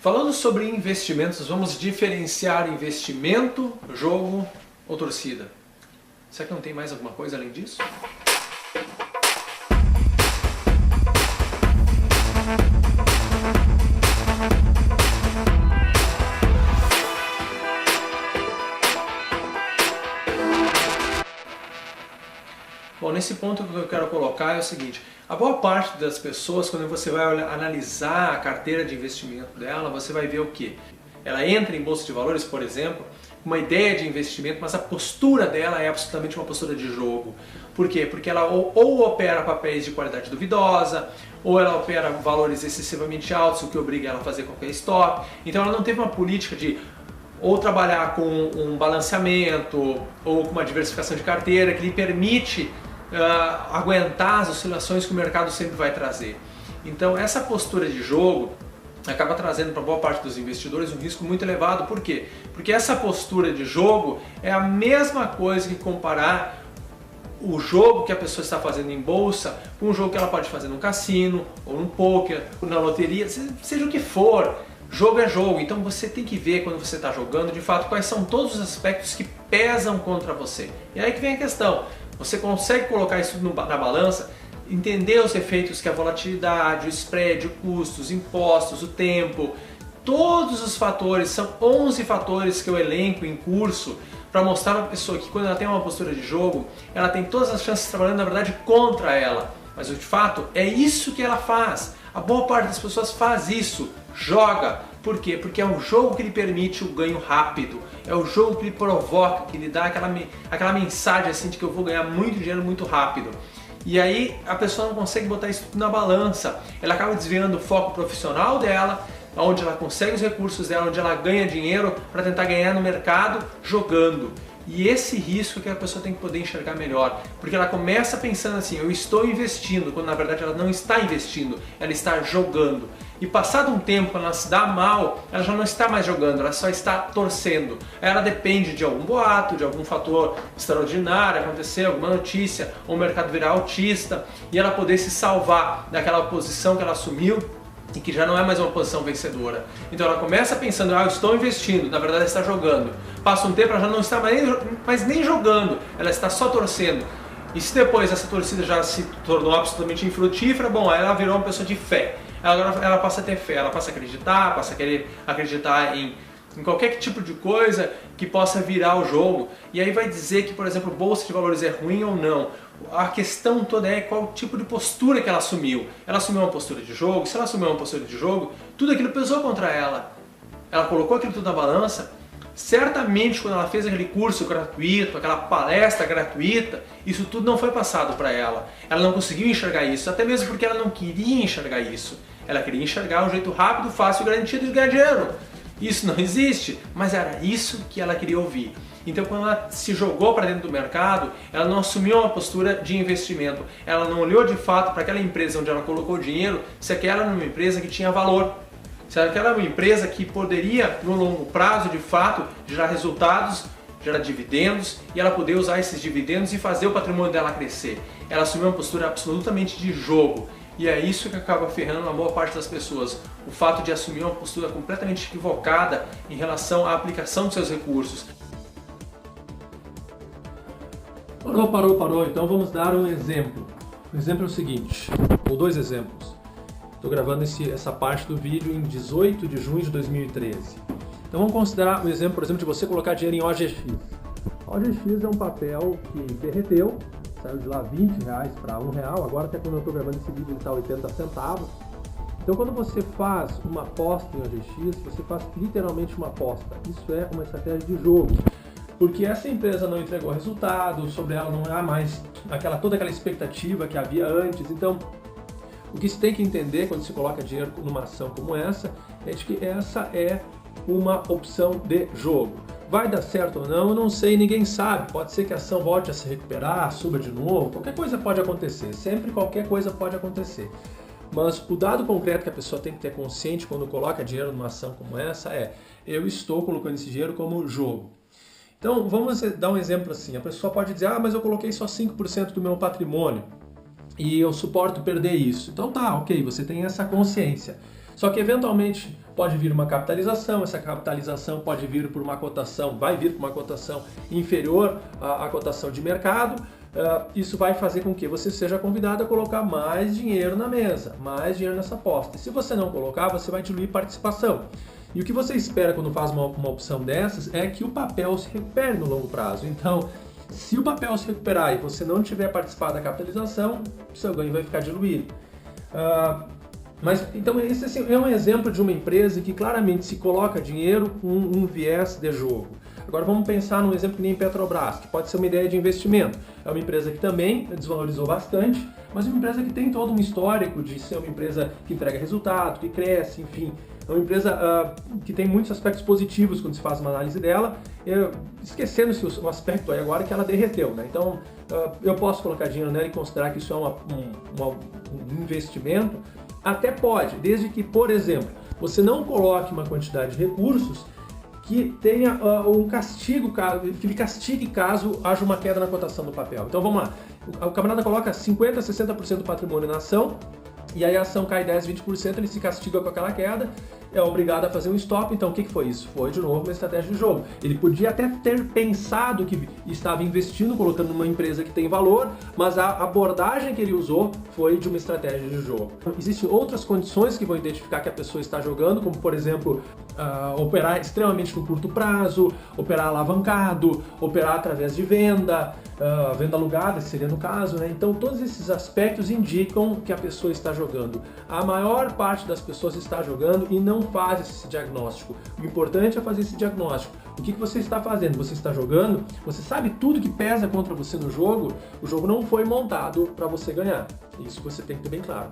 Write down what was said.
Falando sobre investimentos, vamos diferenciar investimento, jogo ou torcida. Será que não tem mais alguma coisa além disso? Bom, nesse ponto que eu quero colocar é o seguinte: a boa parte das pessoas, quando você vai analisar a carteira de investimento dela, você vai ver o quê? Ela entra em bolsa de valores, por exemplo, com uma ideia de investimento, mas a postura dela é absolutamente uma postura de jogo. Por quê? Porque ela ou opera papéis de qualidade duvidosa, ou ela opera valores excessivamente altos, o que obriga ela a fazer qualquer stop. Então ela não teve uma política de ou trabalhar com um balanceamento, ou com uma diversificação de carteira que lhe permite aguentar as oscilações que o mercado sempre vai trazer. Então essa postura de jogo acaba trazendo para boa parte dos investidores um risco muito elevado. Por quê? Porque essa postura de jogo é a mesma coisa que comparar o jogo que a pessoa está fazendo em bolsa com um jogo que ela pode fazer no cassino, ou no poker, ou na loteria, seja o que for. Jogo é jogo, então você tem que ver quando você está jogando, de fato, quais são todos os aspectos que pesam contra você. E aí que vem a questão: você consegue colocar isso na balança, entender os efeitos que a volatilidade, o spread, o custo, os impostos, o tempo, todos os fatores, são 11 fatores que eu elenco em curso para mostrar para a pessoa que quando ela tem uma postura de jogo, ela tem todas as chances trabalhando, na verdade, contra ela. Mas de fato é isso que ela faz. A boa parte das pessoas faz isso, joga. Por quê? Porque é o jogo que lhe permite o ganho rápido, é o jogo que lhe provoca, que lhe dá aquela mensagem assim de que eu vou ganhar muito dinheiro muito rápido. E aí a pessoa não consegue botar isso tudo na balança, ela acaba desviando o foco profissional dela, onde ela consegue os recursos dela, onde ela ganha dinheiro para tentar ganhar no mercado jogando. E esse risco que a pessoa tem que poder enxergar melhor, porque ela começa pensando assim: eu estou investindo, quando na verdade ela não está investindo, ela está jogando. E passado um tempo, quando ela se dá mal, ela já não está mais jogando, ela só está torcendo. Ela depende de algum boato, de algum fator extraordinário acontecer, alguma notícia, ou o mercado virar autista, e ela poder se salvar daquela posição que ela assumiu e que já não é mais uma posição vencedora. Então ela começa pensando: eu estou investindo, na verdade ela está jogando. Passa um tempo, ela já não está mais nem jogando, ela está só torcendo. E se depois essa torcida já se tornou absolutamente infrutífera, bom, aí ela virou uma pessoa de fé. Agora ela passa a ter fé, ela passa a acreditar, passa a querer acreditar em qualquer tipo de coisa que possa virar o jogo. E aí vai dizer que, por exemplo, bolsa de valores é ruim ou não. A questão toda é qual tipo de postura que ela assumiu. Ela assumiu uma postura de jogo? Se ela assumiu uma postura de jogo, tudo aquilo pesou contra ela. Ela colocou aquilo tudo na balança. Certamente quando ela fez aquele curso gratuito, aquela palestra gratuita, isso tudo não foi passado para ela. Ela não conseguiu enxergar isso, até mesmo porque ela não queria enxergar isso. Ela queria enxergar um jeito rápido, fácil e garantido de ganhar dinheiro. Isso não existe, mas era isso que ela queria ouvir. Então quando ela se jogou para dentro do mercado, ela não assumiu uma postura de investimento. Ela não olhou de fato para aquela empresa onde ela colocou o dinheiro, se aquela era uma empresa que tinha valor. Se aquela era uma empresa que poderia, no longo prazo, de fato, gerar resultados, gerar dividendos, e ela poder usar esses dividendos e fazer o patrimônio dela crescer. Ela assumiu uma postura absolutamente de jogo. E é isso que acaba ferrando a boa parte das pessoas. O fato de assumir uma postura completamente equivocada em relação à aplicação dos seus recursos. Parou. Então vamos dar um exemplo. O exemplo é o seguinte, ou dois exemplos. Estou gravando essa parte do vídeo em 18 de junho de 2013. Então vamos considerar o exemplo, por exemplo, de você colocar dinheiro em OGX. OGX é um papel que derreteu, saiu de lá R$20 para R$1, agora até quando eu estou gravando esse vídeo ele está 80 centavos. Então quando você faz uma aposta em OGX, você faz literalmente uma aposta. Isso é uma estratégia de jogo. Porque essa empresa não entregou resultado, sobre ela não há mais toda aquela expectativa que havia antes. Então, o que se tem que entender quando se coloca dinheiro numa ação como essa, é de que essa é uma opção de jogo. Vai dar certo ou não, eu não sei, ninguém sabe. Pode ser que a ação volte a se recuperar, suba de novo, qualquer coisa pode acontecer. Sempre qualquer coisa pode acontecer. Mas o dado concreto que a pessoa tem que ter consciente quando coloca dinheiro numa ação como essa é: eu estou colocando esse dinheiro como jogo. Então, vamos dar um exemplo assim. A pessoa pode dizer: mas eu coloquei só 5% do meu patrimônio e eu suporto perder isso. Então tá, ok, você tem essa consciência. Só que eventualmente Pode vir uma capitalização, essa capitalização pode vir por uma cotação, vai vir por uma cotação inferior à cotação de mercado. Isso vai fazer com que você seja convidado a colocar mais dinheiro na mesa, mais dinheiro nessa aposta. E se você não colocar, você vai diluir participação. E o que você espera quando faz uma opção dessas é que o papel se recupere no longo prazo. Então, se o papel se recuperar e você não tiver participado da capitalização, seu ganho vai ficar diluído. Então esse assim, é um exemplo de uma empresa que claramente se coloca dinheiro com um viés de jogo. Agora vamos pensar num exemplo que nem Petrobras, que pode ser uma ideia de investimento. É uma empresa que também desvalorizou bastante, mas é uma empresa que tem todo um histórico de ser uma empresa que entrega resultado, que cresce, enfim. É uma empresa que tem muitos aspectos positivos quando se faz uma análise dela, esquecendo-se o aspecto aí agora que ela derreteu, né? Então eu posso colocar dinheiro nela e considerar que isso é um investimento. Até pode, desde que, por exemplo, você não coloque uma quantidade de recursos que tenha um castigo, que lhe castigue caso haja uma queda na cotação do papel. Então vamos lá, o camarada coloca 50%, 60% do patrimônio na ação, e aí a ação cai 10%, 20%, ele se castiga com aquela queda, é obrigado a fazer um stop. Então o que foi isso? Foi de novo uma estratégia de jogo. Ele podia até ter pensado que estava investindo, colocando numa empresa que tem valor, mas a abordagem que ele usou foi de uma estratégia de jogo. Existem outras condições que vão identificar que a pessoa está jogando, como por exemplo, operar extremamente no curto prazo, operar alavancado, operar através de venda, venda alugada, que seria no caso, né? Então todos esses aspectos indicam que a pessoa está jogando. A maior parte das pessoas está jogando e não faz esse diagnóstico. O importante é fazer esse diagnóstico. O que você está fazendo? Você está jogando? Você sabe tudo que pesa contra você no jogo? O jogo não foi montado para você ganhar. Isso você tem que ter bem claro.